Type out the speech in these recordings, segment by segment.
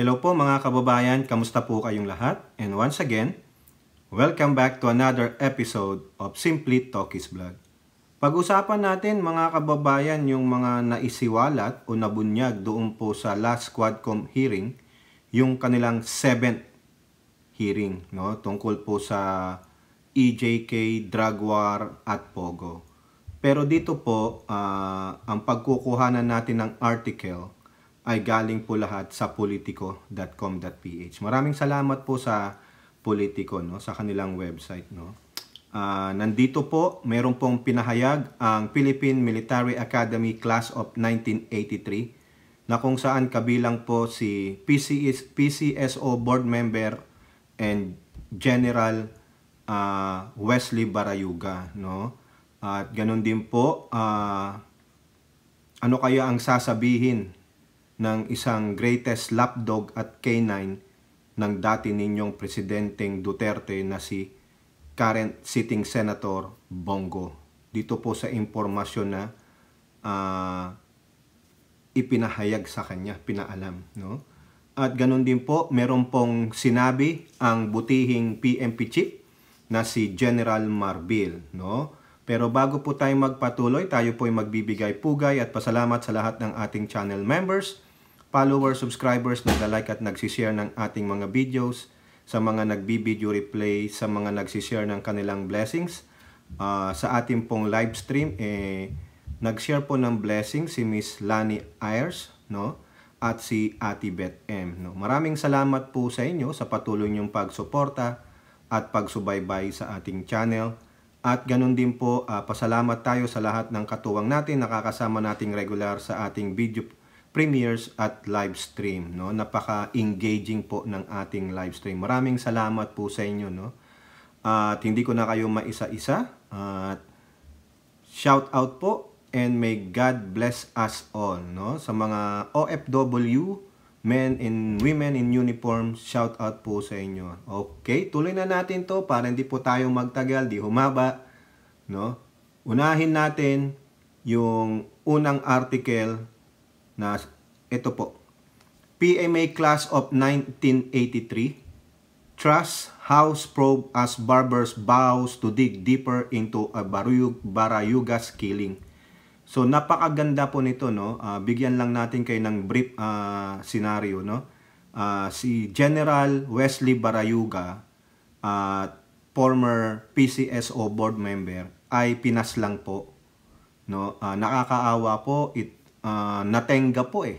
Hello po mga kababayan, kamusta po kayong lahat? And once again, welcome back to another episode of Simply Talkies Vlog. Pag-usapan natin mga kababayan yung mga naisiwalat o nabunyag doon po sa last Quadcom hearing, yung kanilang 7th hearing, no? Tungkol po sa EJK, drug war at Pogo. Pero dito po, ang pagkukuhanan natin ng article ay galing po lahat sa politico.com.ph. Maraming salamat po sa Politico, no, sa kanilang website, no. Nandito po, meron pong pinahayag ang Philippine Military Academy Class of 1983 na kung saan kabilang po si PCSO board member and General Wesley Barayuga, no. At ganun din po, ano kaya ang sasabihin ng isang greatest lapdog at canine ng dati ninyong Presidenteng Duterte na si current sitting Senator Bongo. Dito po sa impormasyon na ipinahayag sa kanya, pinaalam, no? At ganun din po, meron pong sinabi ang butihing PNP chief na si General Marbil, no? Pero bago po tayo magpatuloy, tayo po ay magbibigay pugay at pasalamat sa lahat ng ating channel members, followers, subscribers, nagla-like at nagsishare ng ating mga videos, sa mga nagbi-video replay, sa mga nagsishare ng kanilang blessings. Sa ating pong live stream, nag-share po ng blessings si Miss Lani Ayers, no? At si Ate Beth M. No? Maraming salamat po sa inyo sa patuloy niyong pagsuporta at pagsubaybay sa ating channel. At ganun din po, pasalamat tayo sa lahat ng katuwang natin, nakakasama nating regular sa ating video premieres at live stream, no? Napaka-engaging po ng ating live stream. Maraming salamat po sa inyo, no? At hindi ko na kayo maisa-isa. At shout out po and may God bless us all, no? Sa mga OFW, men and women in uniform, shout out po sa inyo. Okay, tuloy na natin to para hindi po tayo magtagal, di humaba, no? Unahin natin yung unang article na ito po. PMA Class of 1983, Trust House probe as barbers vows to dig deeper into a Barayuga's killing. So napakaganda po nito, no. Bigyan lang natin kayo ng brief scenario, no. Si General Wesley Barayuga, former PCSO board member, ay pinaslang po, no. Nakakaawa po, natenga po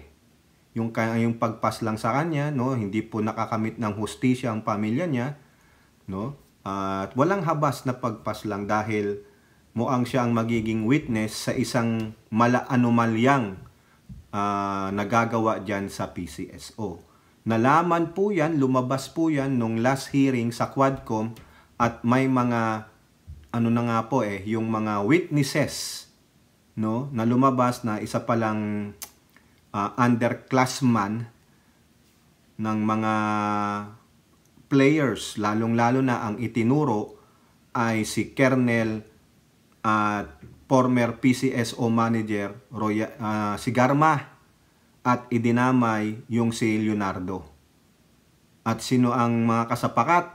yung pagpaslang sa kanya, no. Hindi po nakakamit ng hustisya ang pamilya niya, no. At walang habas na pagpaslang dahil mukhang siya ang magiging witness sa isang mala-anomalyang nagagawa dyan sa PCSO. Nalaman po yan, lumabas po yan nung last hearing sa Quadcom at may mga, ano na nga po yung mga witnesses, no, na lumabas na isa palang underclassman ng mga players, lalong-lalo na ang itinuro ay si Colonel at former PCSO manager si Garma at idinamay yung si Leonardo. At sino ang mga kasapakat?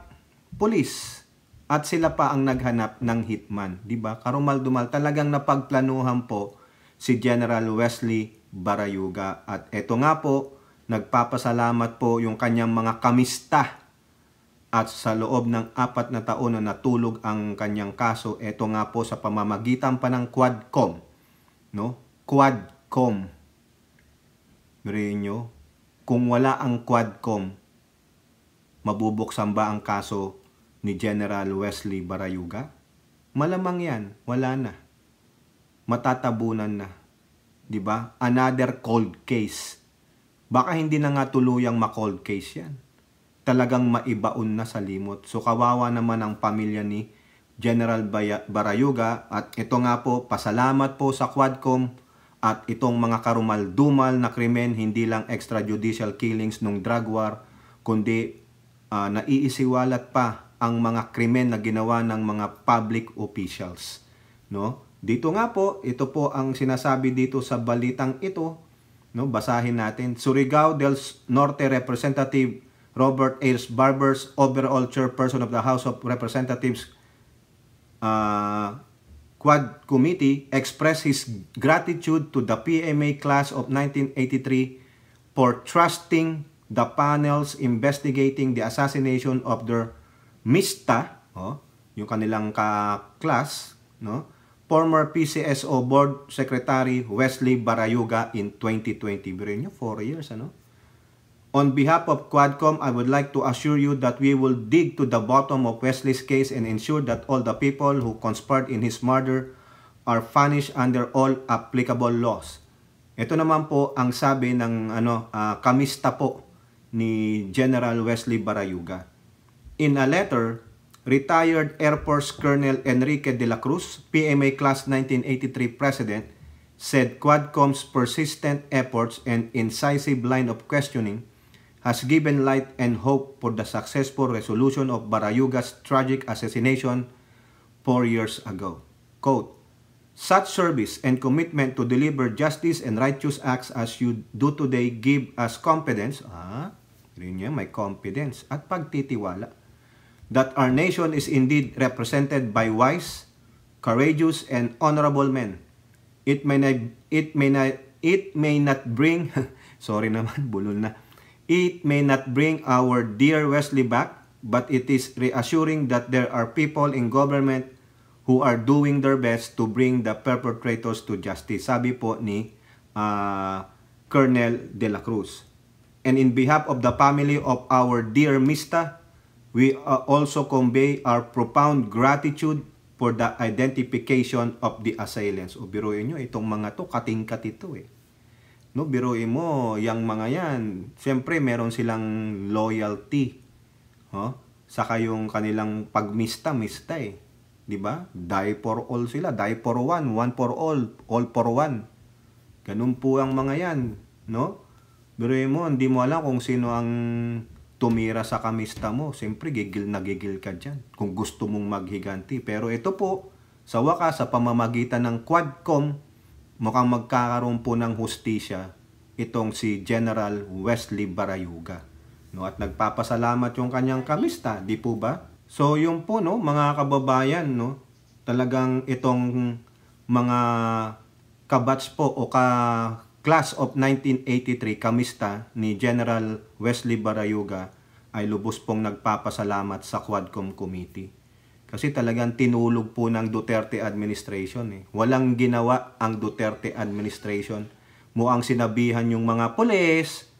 Pulis. At sila pa ang naghanap ng hitman, di ba? Karumal-dumal, talagang napagplanuhan po si General Wesley Barayuga. At eto nga po, nagpapasalamat po yung kanyang mga kamista. At sa loob ng 4 na taon na natulog ang kanyang kaso, eto nga po sa pamamagitan pa ng Quadcom, no? Quadcom. Miriin nyo, kung wala ang Quadcom, mabubuksan ba ang kaso ni General Wesley Barayuga? Malamang yan, wala na. Matatabunan na. 'Di ba? Another cold case. Baka hindi na nga tuluyang ma-cold case yan. Talagang maibaon na sa limot. So kawawa naman ang pamilya ni General Barayuga. At ito nga po, pasalamat po sa Quadcom at itong mga karumal-dumal na krimen, hindi lang extrajudicial killings nung drug war, kundi naiisiwalat pa ang mga krimen na ginawa ng mga public officials, no? Dito nga po, ito po ang sinasabi dito sa balitang ito, No, basahin natin. Surigao del Norte Representative Robert A. Barbers, overall chairperson of the House of Representatives Quad Committee, expressed his gratitude to the PMA class of 1983 for trusting the panels investigating the assassination of their MISTA, yung kanilang ka-class, no? Former PCSO Board Secretary Wesley Barayuga in 2020. Birin nyo, 4 years, ano? On behalf of Quadcom, I would like to assure you that we will dig to the bottom of Wesley's case and ensure that all the people who conspired in his murder are punished under all applicable laws. Ito naman po ang sabi ng kamista po ni General Wesley Barayuga. In a letter, retired Air Force Colonel Enrique de la Cruz, PMA Class 1983 President, said Quadcom's persistent efforts and incisive line of questioning has given light and hope for the successful resolution of Barayuga's tragic assassination 4 years ago. Quote, such service and commitment to deliver justice and righteous acts as you do today give us confidence, may confidence at pagtitiwala, that our nation is indeed represented by wise, courageous, and honorable men. It may not bring sorry naman, bulol na. It may not bring our dear Wesley back, but it is reassuring that there are people in government who are doing their best to bring the perpetrators to justice. Sabi po ni Colonel de la Cruz. And in behalf of the family of our dear Mista, we also convey our profound gratitude for the identification of the assailants. O biruin nyo, itong mga to, katingkat ito eh. No, biruin mo, yung mga yan, siyempre meron silang loyalty. Saka yung kanilang pagmista eh. Diba? Die for all sila, die for one for all for one. Ganun po ang mga yan. No? Biruin mo, hindi mo alam kung sino ang tumira sa kamista mo, siyempre gigil na gigil ka dyan kung gusto mong maghiganti. Pero ito po, sa wakas, sa pamamagitan ng Quadcom, mukhang magkakaroon po ng hustisya itong si General Wesley Barayuga. No, at nagpapasalamat yung kanyang kamista, di po ba? So yung po, no, mga kababayan, no, talagang itong mga kabats po o Class of 1983 kamista ni General Wesley Barayuga ay lubos pong nagpapasalamat sa Quadcom Committee. Kasi talagang tinulog po ng Duterte administration eh. Walang ginawa ang Duterte administration. Muang sinabihan yung mga pulis,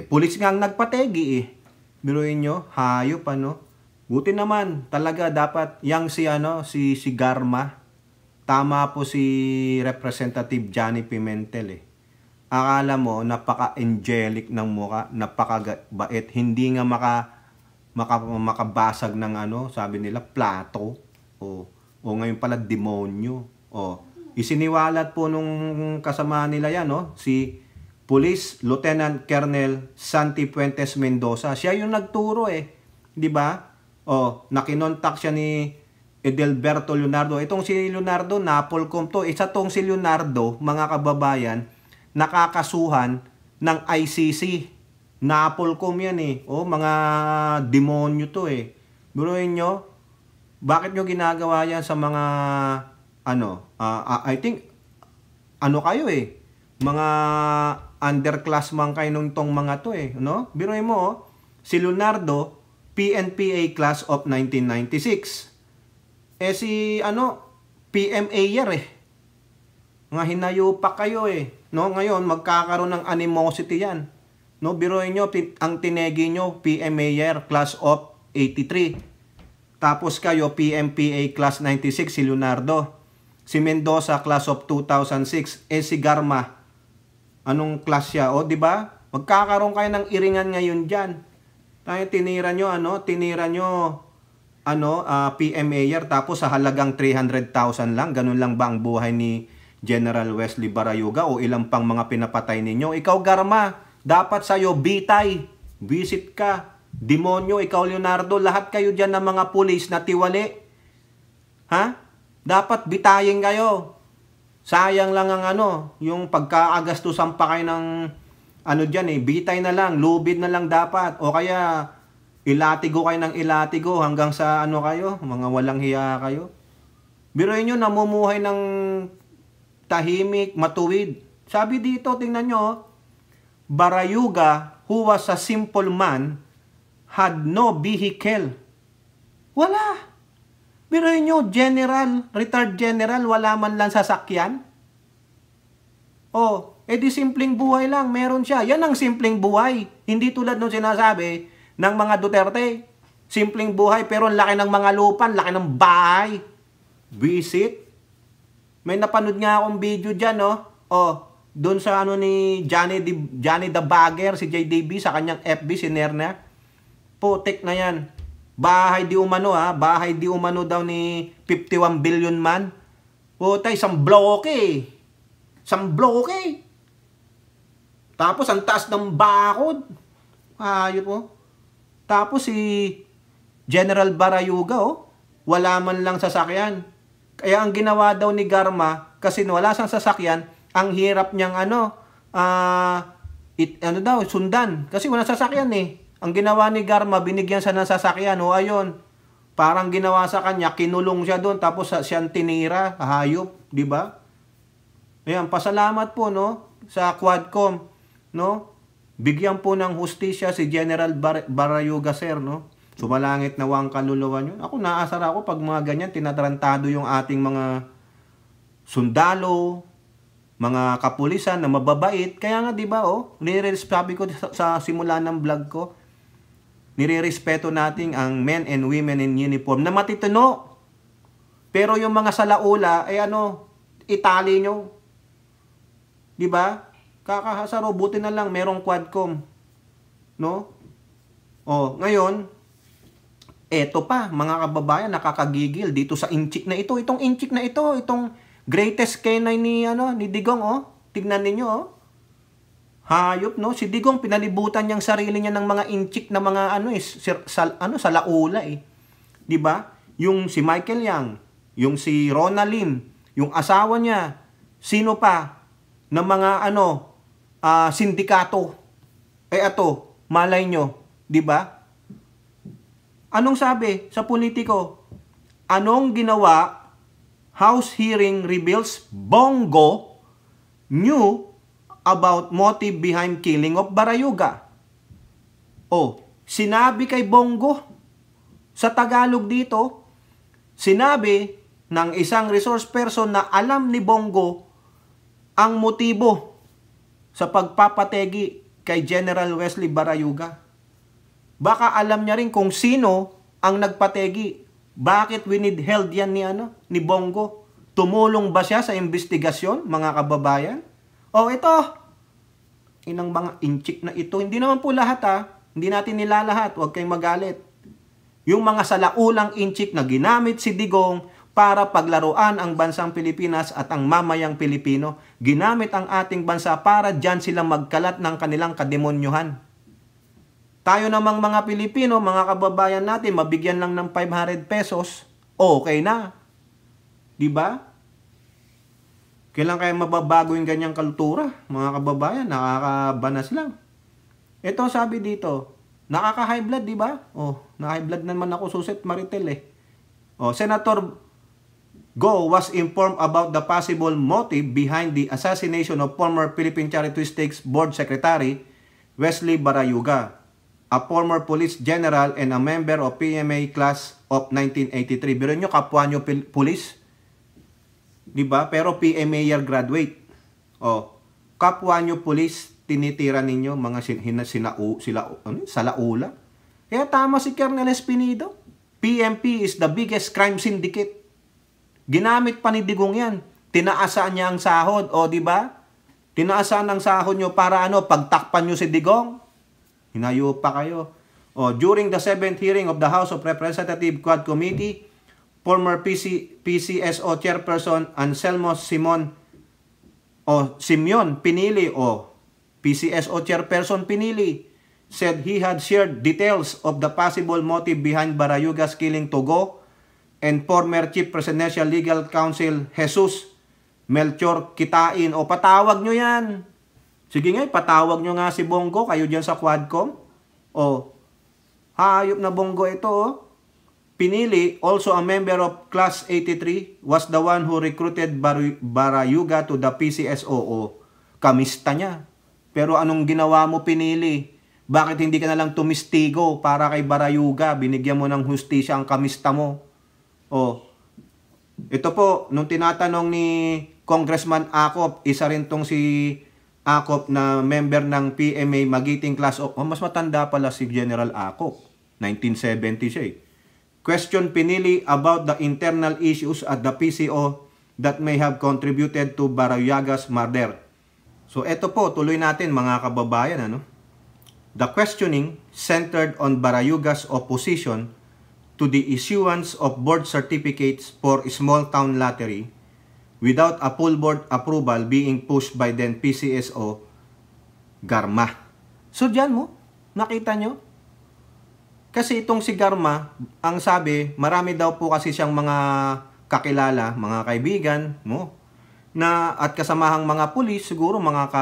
pulis nga ang nagpategi eh. Biruin nyo, hayop ano. Buti naman, talaga dapat yang si Garma. Tama po si Representative Johnny Pimentel eh. Akala mo, napaka-angelic ng mukha, napaka-bait, hindi nga makabasag ng sabi nila, plato, o ngayon pala, demonyo. Isiniwalat po nung kasama nila yan, si Police Lieutenant Colonel Santi Puentes Mendoza. Siya yung nagturo eh, di ba? Nakinontak siya ni Edelberto Leonardo. Itong si Leonardo, Napolcom to. Isa tong si Leonardo, mga kababayan, nakakasuhan ng ICC. Napolcom yan eh. Mga demonyo to eh. Biruin nyo, bakit nyo ginagawa yan sa mga I think kayo eh. Mga underclassman kayo nung tong mga to eh, no? Biruin mo, si Leonardo, PNPA class of 1996. Si PMA year eh. Mga hinayo pa kayo eh. No, ngayon magkakaroon ng animosity yan. No, biruin nyo, ang tinegi nyo PMA year class of 83. Tapos kayo PMPA class 96 si Leonardo. Si Mendoza class of 2006. Si Garma, anong class siya? Di ba? Magkakaroon kayo ng iringan ngayon diyan. Tayo tinira nyo PMA year tapos sa halagang 300,000 lang. Ganun lang ba ang buhay ni General Wesley Barayuga o ilang pang mga pinapatay ninyo? Ikaw Garma, dapat sa'yo bitay, visit ka. Demonyo, ikaw Leonardo, lahat kayo dyan ng mga pulis na tiwali. Dapat bitayin kayo. Sayang lang ang yung pagkaagastusan pa kayo ng ano dyan bitay na lang, lubid na lang dapat. O kaya, ilatigo kayo ng ilatigo hanggang sa ano kayo, mga walang hiya kayo. Biruin nyo, namumuhay ng tahimik, matuwid. Sabi dito, tingnan nyo, Barayuga, who was a simple man, had no vehicle. Wala. Biruin nyo, general, retired general, wala man lang sasakyan. Di simpleng buhay lang, meron siya. Yan ang simpleng buhay. Hindi tulad nung sinasabi ng mga Duterte. Simpleng buhay, pero laki ng mga lupan, laki ng bahay. Visit. May napanood nga akong video dyan, doon sa ni Johnny the Bagger, si JDB, sa kanyang FB, si Nerna. Putik na yan. Bahay di umano, bahay di umano daw ni 51 billion man. Putay, isang bloke. Isang bloke. Tapos, ang taas ng bakod. Ayop po. Tapos, si General Barayuga, wala man lang sasakyan. Kaya ang ginawa daw ni Garma, kasi wala siyang sasakyan, ang hirap niyang sundan. Kasi wala sasakyan Ang ginawa ni Garma, binigyan siya ng sasakyan. Ayun. Parang ginawa sa kanya, kinulong siya doon, tapos siyang tinira, hayop, di ba? Ayan, pasalamat po sa Quadcom, Bigyan po ng hustisya si General Barayuga, sir, Sumalangit na wang kaluluwa nyo. Ako, naasar ako pag mga ganyan, tinatarantado yung ating mga sundalo, mga kapulisan na mababait. Kaya nga, di ba, sabi ko sa simula ng vlog ko, nire-respeto natin ang men and women in uniform na matitino. Pero yung mga salaula, itali nyo. Di ba? Kakahasaro, buti na lang merong Quadcom. Ngayon, eto pa, mga kababayan, nakakagigil dito sa inchik na ito. Itong inchik na ito, itong greatest canine ni Digong, Tignan ninyo, Hayop, Si Digong, pinalibutan niyang sarili niya ng mga inchik na mga salaula, Di ba? Yung si Michael Yang, yung si Rona Lim, yung asawa niya, sino pa? Ng mga sindikato. Malay nyo, di ba? Anong sabi sa politiko? Anong ginawa? House hearing reveals Bongo knew about motive behind killing of Barayuga. Sinabi kay Bongo, sa Tagalog dito, sinabi ng isang resource person na alam ni Bongo ang motibo sa pagpapategi kay General Wesley Barayuga. Baka alam niya rin kung sino ang nagpategi. Bakit winidheld yan ni Bongo? Tumulong ba siya sa investigasyon, mga kababayan? Ito, inang mga inchik na ito. Hindi naman po lahat Hindi natin nilalahat. Huwag kayong magalit. Yung mga salaulang inchik na ginamit si Digong para paglaruan ang bansang Pilipinas at ang mamayang Pilipino. Ginamit ang ating bansa para dyan sila magkalat ng kanilang kademonyuhan. Tayo namang mga Pilipino, mga kababayan natin, mabigyan lang ng 500 pesos, okay na. Diba? Kailan kaya mababago yung ganyang kultura? Mga kababayan, nakakabanas lang. Ito sabi dito, nakaka-high blood, diba? Naka-high blood naman ako, Suset Maritel Senator Go was informed about the possible motive behind the assassination of former Philippine Charity Stakes Board Secretary Wesley Barayuga, a former police general and a member of PMA class of 1983. Biro nyo, kapwa nyo police. Diba? Pero PMA year graduate. Kapwa nyo police, tinitira ninyo mga salaula. Kaya tama si Colonel Espinido. PMP is the biggest crime syndicate. Ginamit pa ni Digong yan. Tinaasan niya ang sahod. Di ba? Tinaasan ang sahod nyo para pagtakpan nyo si Digong. Hinayo pa kayo. During the 7th hearing of the House of Representatives Quad Committee, former PCSO Chairperson Anselmo Simeon Pinili, PCSO Chairperson Pinili, said he had shared details of the possible motive behind Barayuga's killing to Go and former Chief Presidential Legal Counsel Jesus Melchor Kitain. Patawag nyo yan. Sige nga, patawag nyo nga si Bongo, kayo dyan sa Quadcom. O, hayop na Bongo ito, oh. Pinili, also a member of Class 83, was the one who recruited Barayuga to the PCSO. Kamista niya. Pero anong ginawa mo, Pinili? Bakit hindi ka na lang tumistigo para kay Barayuga? Binigyan mo ng hustisya ang kamista mo. O, ito po, nung tinatanong ni Congressman Acop, isa rin tong si Acop na member ng PMA Magiting Class of... mas matanda pala si General Acop. 1970 siya eh. Question Pinili about the internal issues at the PCO that may have contributed to Barayuga's murder. So eto po, tuloy natin mga kababayan. Ano? The questioning centered on Barayuga's opposition to the issuance of board certificates for small town lottery without a full board approval being pushed by then PCSO Garma. So dyan mo, nakita nyo? Kasi itong si Garma, ang sabi, marami daw po kasi siyang mga kakilala, mga kaibigan mo, na at kasamahang mga pulis, siguro mga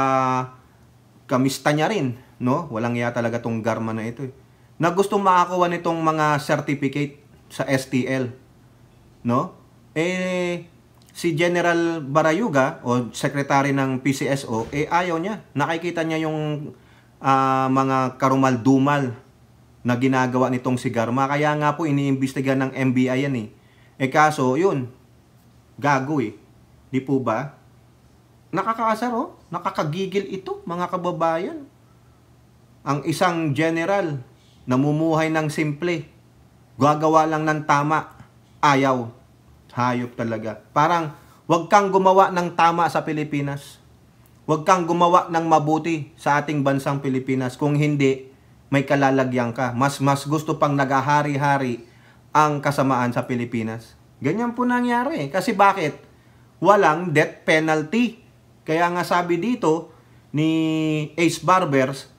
kamista niya rin, no? Walang iya talaga tong Garma na ito, na gusto makakuha nitong mga certificate sa STL, no? Si General Barayuga o secretary ng PCSO, ayaw niya. Nakikita niya yung mga karumal-dumal na ginagawa nitong si Garma. Kaya nga po iniimbestiga ng NBI yan eh. Kaso, yun, gago eh. Di po ba? Nakakaasar oh. Nakakagigil ito, mga kababayan. Ang isang general, namumuhay ng simple. Gagawa lang ng tama. Ayaw. Hayop talaga. Parang, wag kang gumawa ng tama sa Pilipinas. Wag kang gumawa ng mabuti sa ating bansang Pilipinas. Kung hindi, may kalalagyan ka. Mas gusto pang nagahari-hari ang kasamaan sa Pilipinas. Ganyan po nangyari. Kasi bakit? Walang death penalty. Kaya nga sabi dito ni Ace Barbers,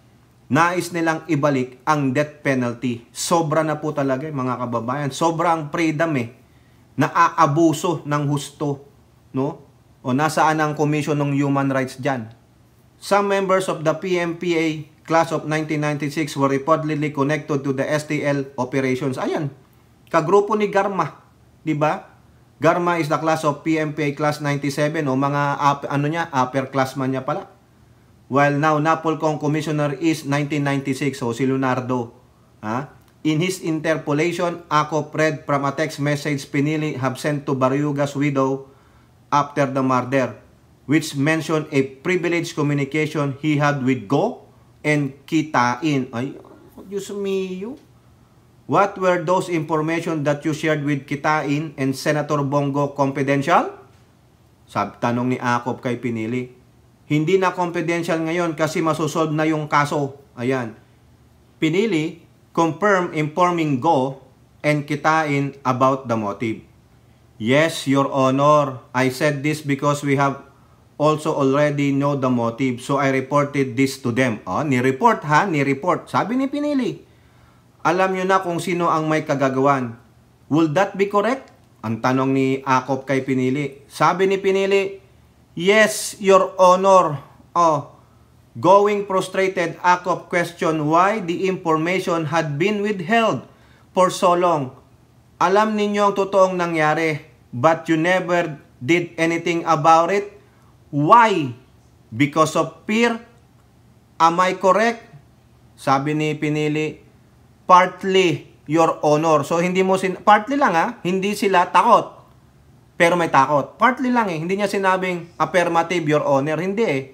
nais nilang ibalik ang death penalty. Sobra na po talaga mga kababayan. Sobra ang freedom Naaabuso ng husto. No? O nasaan ang Commission ng Human Rights dyan? Some members of the PMPA Class of 1996 were reportedly connected to the STL operations. Ayan, kagrupo ni Garma, di ba? Garma is the class of PMPA Class 97 o mga upper classman niya pala. While now Napolcom Commissioner is 1996, so si Leonardo. In his interpolation, Acop read from a text message Pinili have sent to Barayuga's widow after the murder, which mentioned a privileged communication he had with Go and Kitain. Ay, Diyos mio. What were those information that you shared with Kitain and Senator Bongo confidential? Tanong ni Acop kay Pinili. Hindi na confidential ngayon kasi masusolve na yung kaso. Ayan. Pinili, confirm informing Go and Kitain about the motive. Yes, Your Honor. I said this because we have also already know the motive, so I reported this to them. Ni-report ni-report. Sabi ni Pinili, alam nyo na kung sino ang may kagagawan. Will that be correct? Ang tanong ni Acop kay Pinili. Sabi ni Pinili, yes, Your Honor. Going frustrated, Acop questioned why the information had been withheld for so long. Alam ninyo ang totoong nangyari, but you never did anything about it. Why? Because of fear? Am I correct? Sabi ni Pinili, partly, Your Honor. So, hindi mo partly lang hindi sila takot. Pero may takot. Partly lang Hindi niya sinabing affirmative, Your Honor. Hindi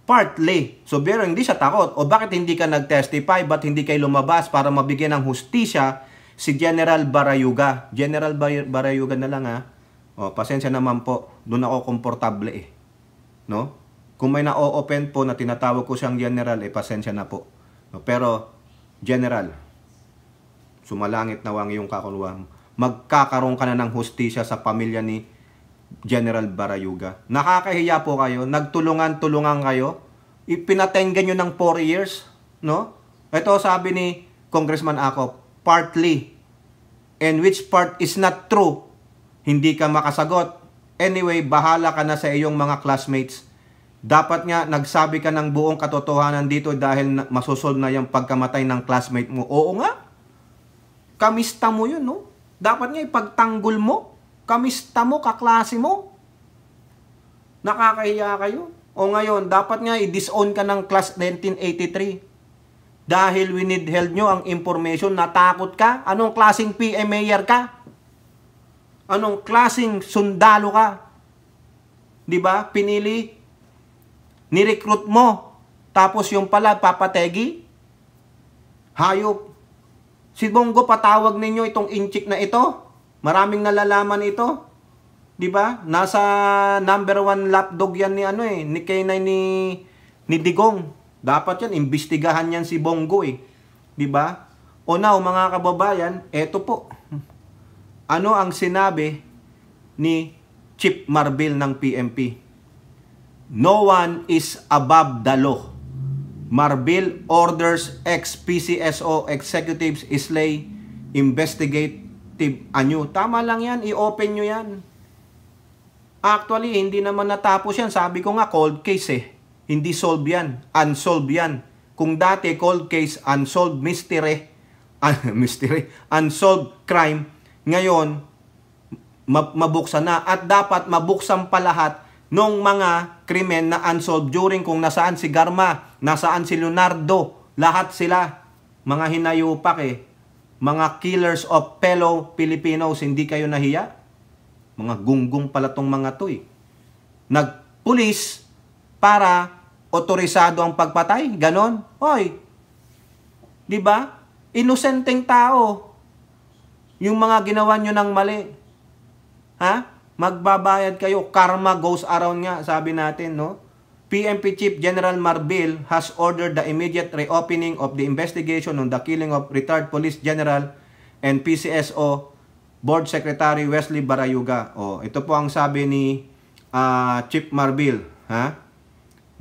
Partly. So, pero hindi siya takot. O bakit hindi ka nag-testify? Ba't hindi kayo lumabas para mabigyan ng hustisya si General Barayuga? General Barayuga na lang pasensya naman po. Doon ako komportable No? Kung may na-open po na tinatawag ko siyang general, pasensya na po. No? Pero, general, sumalangit na wang iyong kakulwang. Magkakaroon ka na ng hustisya sa pamilya ni General Barayuga. Nakakahiya po kayo. Nagtulungan-tulungan kayo. Ipinatenggan nyo ng 4 years. No? Ito sabi ni Congressman Acop, partly. And which part is not true? Hindi ka makasagot. Anyway, bahala ka na sa iyong mga classmates. Dapat nga nagsabi ka ng buong katotohanan dito dahil masosolve na yung pagkamatay ng classmate mo. Oo nga. Kamista mo yun, no? Dapat nga ipagtanggol mo. Kamista mo, kaklase mo. Nakakahiya kayo. O ngayon, dapat nga i-disown ka ng class 1983. Dahil winidheld nyo ang information, natakot ka. Anong klaseng PMAyer ka? Anong klaseng sundalo ka? Diba? Pinili, ni-recruit mo. Tapos yung pala, papategi. Hayop. Si Bongo, patawag ninyo itong inchik na ito. Maraming nalalaman ito. Diba? Nasa number 1 lapdog yan ni K9 ni Digong. Dapat yan, imbestigahan yan si Bongo eh. Diba? O now, mga kababayan, eto po. Ano ang sinabi ni Chief Marbil ng PNP? No one is above the law. Marbil orders ex-PCSO executives islay investigative anyo. Tama lang yan, i-open nyo yan. Actually, hindi naman natapos yan. Sabi ko nga, cold case eh. Hindi solved yan. Unsolved yan. Kung dati, cold case, unsolved mystery, unsolved crime, ngayon, mabuksan na. At dapat mabuksan pa lahat ng mga krimen na unsolved during kung nasaan si Garma, nasaan si Leonardo, lahat sila. Mga hinayupak eh. Mga killers of fellow Filipinos, hindi kayo nahiya? Mga gunggong pala tong mga to eh. Nagpulis para otorisado ang pagpatay. Ganon. Hoy. Diba? Inosenteng tao. Yung mga ginawa nyo ng mali. Ha? Magbabayad kayo. Karma goes around nga, sabi natin, no? PNP Chief General Marbil has ordered the immediate reopening of the investigation on the killing of retired Police General and PCSO Board Secretary Wesley Barayuga. Oh, ito po ang sabi ni Chief Marbil, ha?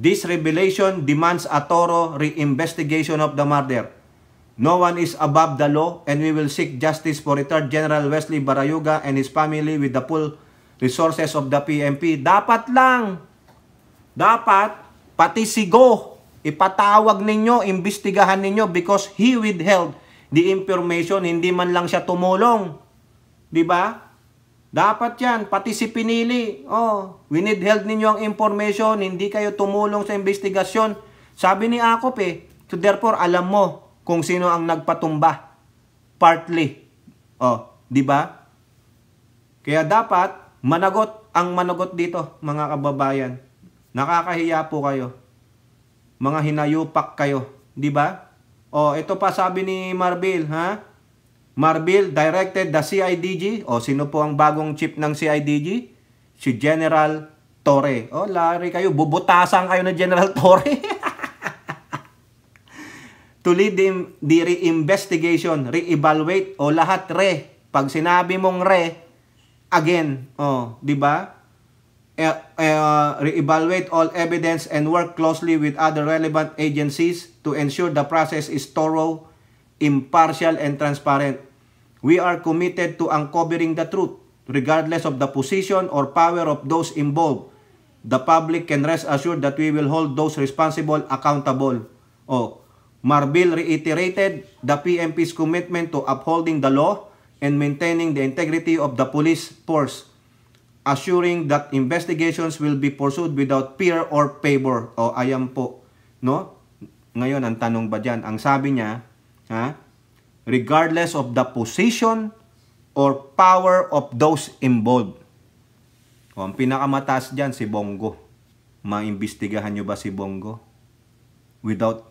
This revelation demands a thorough re-investigation of the murder. No one is above the law and we will seek justice for retired General Wesley Barayuga and his family with the full resources of the PNP. Dapat lang. Dapat pati si Go ipatawag ninyo, imbestigahan ninyo because he withheld the information, hindi man lang siya tumulong. 'Di ba? Dapat 'yan, pati si Pinili. Oh, withheld ninyo ang information, hindi kayo tumulong sa investigasyon. Sabi ni Akop eh, so therefore alam mo kung sino ang nagpatumba. Partly. Oh, 'di ba? Kaya dapat managot dito, mga kababayan. Nakakahiya po kayo. Mga hinayupak kayo, 'di ba? Oh, ito pa sabi ni Marbil, ha? Marbil directed the CIDG. O, sino po ang bagong chief ng CIDG? Si General Torre. O, lari kayo. Bubutasan kayo ng General Torre. To lead the re-investigation, re-evaluate, o lahat re. Pag sinabi mong re, again, o, di ba? Re-evaluate all evidence and work closely with other relevant agencies to ensure the process is thorough, impartial, and transparent. We are committed to uncovering the truth, regardless of the position or power of those involved. The public can rest assured that we will hold those responsible accountable. Oh, Marbil reiterated the PNP's commitment to upholding the law and maintaining the integrity of the police force, assuring that investigations will be pursued without fear or favor. O, ayan po. No? Ngayon, ang tanong ba dyan? Ang sabi niya, ha? Regardless of the position or power of those involved. O, ang pinakamataas dyan, si Bongo. Maimbestigahan nyo ba si Bongo? Without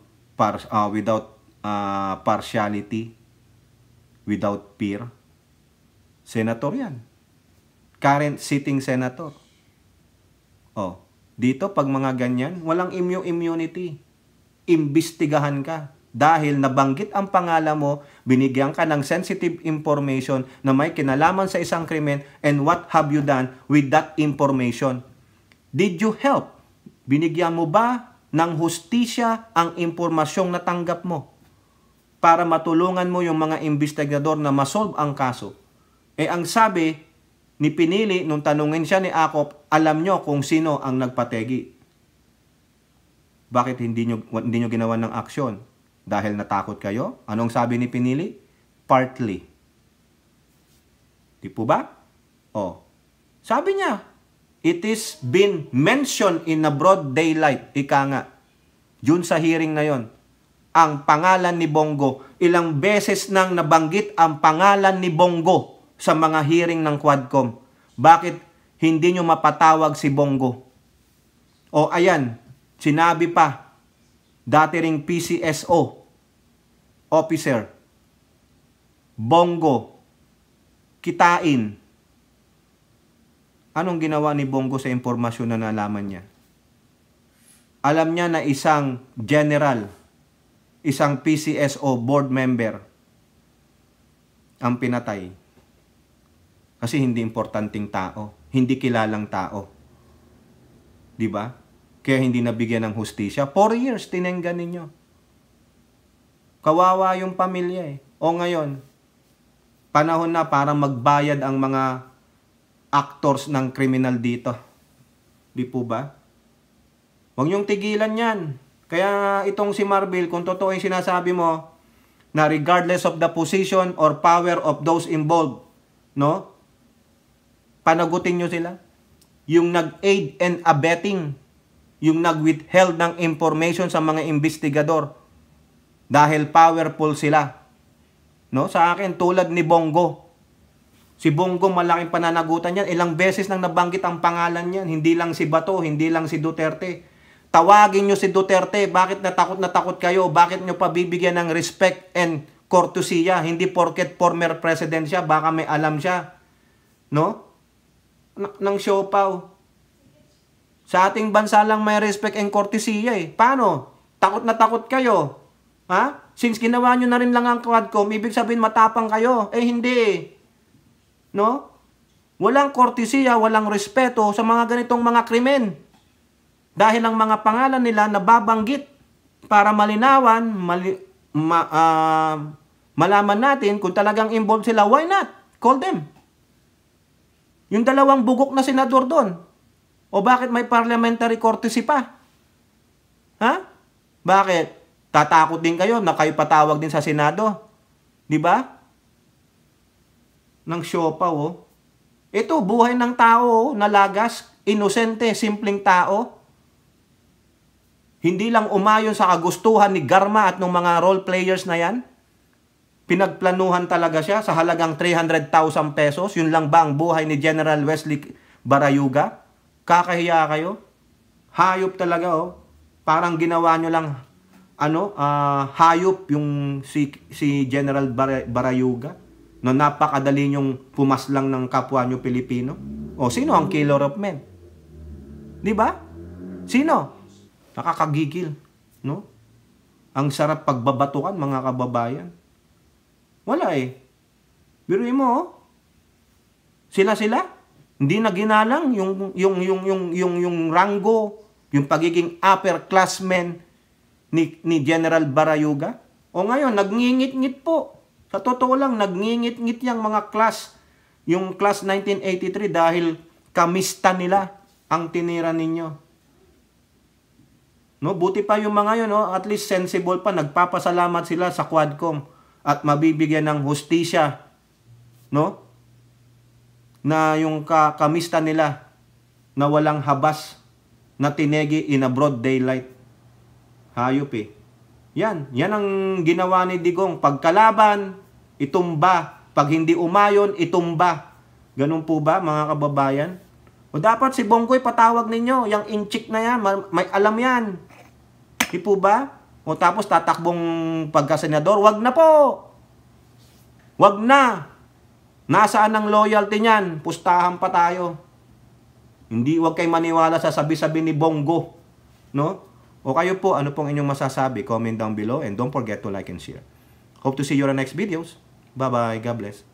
partiality, without fear? Senator yan. Current sitting senator. Oh, dito pag mga ganyan, walang immunity. Imbestigahan ka. Dahil nabanggit ang pangalan mo, binigyan ka ng sensitive information na may kinalaman sa isang krimen, and what have you done with that information? Did you help? Binigyan mo ba ng hustisya ang impormasyong natanggap mo para matulungan mo yung mga investigador na masolve ang kaso? Eh ang sabi ni Pinili, nung tanungin siya ni Akop, alam nyo kung sino ang nagpategi. Bakit hindi nyo ginawa ng aksyon? Dahil natakot kayo? Anong sabi ni Pinili? Partly. Di po ba? Oh. Sabi niya, it is been mentioned in a broad daylight. Ika nga. Yun sa hearing na yon. Ang pangalan ni Bongo. Ilang beses nang nabanggit ang pangalan ni Bongo sa mga hearing ng Quadcom. Bakit hindi nyo mapatawag si Bongo? O ayan, sinabi pa, dati ring PCSO officer, Bongo, kitain. Anong ginawa ni Bongo sa impormasyon na nalaman niya? Alam niya na isang general, isang PCSO board member ang pinatay. Kasi hindi importanteng tao, hindi kilalang tao. Di ba? Kaya hindi nabigyan ng hustisya. 4 years, tinenggan ninyo. Kawawa yung pamilya eh. O ngayon, panahon na para magbayad ang mga actors ng kriminal dito. Di po ba? Huwag niyong tigilan yan. Kaya itong si Marbil, kung totoo yung sinasabi mo, na regardless of the position or power of those involved, no? Panagutin nyo sila. Yung nag-aid and abetting, yung nag-withheld ng information sa mga investigador dahil powerful sila. No? Sa akin, tulad ni Bongo. Si Bongo, malaking pananagutan yan. Ilang beses nang nabanggit ang pangalan yan. Hindi lang si Bato, hindi lang si Duterte. Tawagin nyo si Duterte. Bakit na takot kayo? Bakit nyo pabibigyan ng respect and courtesy? Hindi porket former president siya, baka may alam siya. No? Ng siopaw. Sa ating bansa lang may respect and courtesy eh. Paano? Takot na takot kayo. Ha? Since ginawa nyo na rin lang ang Quadcom, ibig sabihin matapang kayo. Eh hindi. No? Walang kortesiya, walang respeto sa mga ganitong mga krimen. Dahil ang mga pangalan nila nababanggit para malinawan, malaman natin kung talagang involved sila. Why not? Call them. Yung dalawang bugok na senador doon. O bakit may parliamentary courtesy pa? Ha? Bakit? Tatakot din kayo na kayo patawag din sa Senado. Di ba? Nang siopaw, oh. Ito, buhay ng tao, nalagas, inosente, simpleng tao. Hindi lang umayon sa kagustuhan ni Garma at ng mga role players na yan. Pinagplanuhan talaga siya sa halagang 300,000 pesos. Yun lang ba ang buhay ni General Wesley Barayuga? Kakahiya kayo? Hayop talaga, oh. Parang ginawa nyo lang, hayop yung si General Barayuga. No, napakadali nyong pumaslang ng kapwa nyo Pilipino. O, sino ang killer of men? Di ba? Sino? Nakakagigil, no? Ang sarap pagbabatukan, mga kababayan. Wala eh. Biruin mo, oh. Sila. Hindi na ginalang yung rango, yung pagiging upperclassmen ni General Barayuga. O ngayon, nagngingit-ngit po. Sa totoo lang, nagngingit-ngit yung mga class, yung class 1983 dahil kamista nila ang tinira ninyo. No, buti pa yung mga yun, no? At least sensible pa, nagpapasalamat sila sa Quadcom at mabibigyan ng hustisya, no? Na yung kamista nila na walang habas na tinegi in a broad daylight. Hayop eh. Yan ang ginawa ni Digong. Pagkalaban, itumba. Pag hindi umayon, itumba. Ganun po ba, mga kababayan? O dapat si Bongoy patawag ninyo. Yang inchik na yan, may alam yan. Di po ba? O tapos tatakbong pagkasenador, wag na po. Wag na. Nasaan ang loyalty niyan? Pustahan pa tayo. Hindi, wag kayo maniwala sa sabi-sabi ni Bongo. No? O kayo po, ano pong inyong masasabi? Comment down below and don't forget to like and share. Hope to see you on the next videos. Bye-bye. God bless.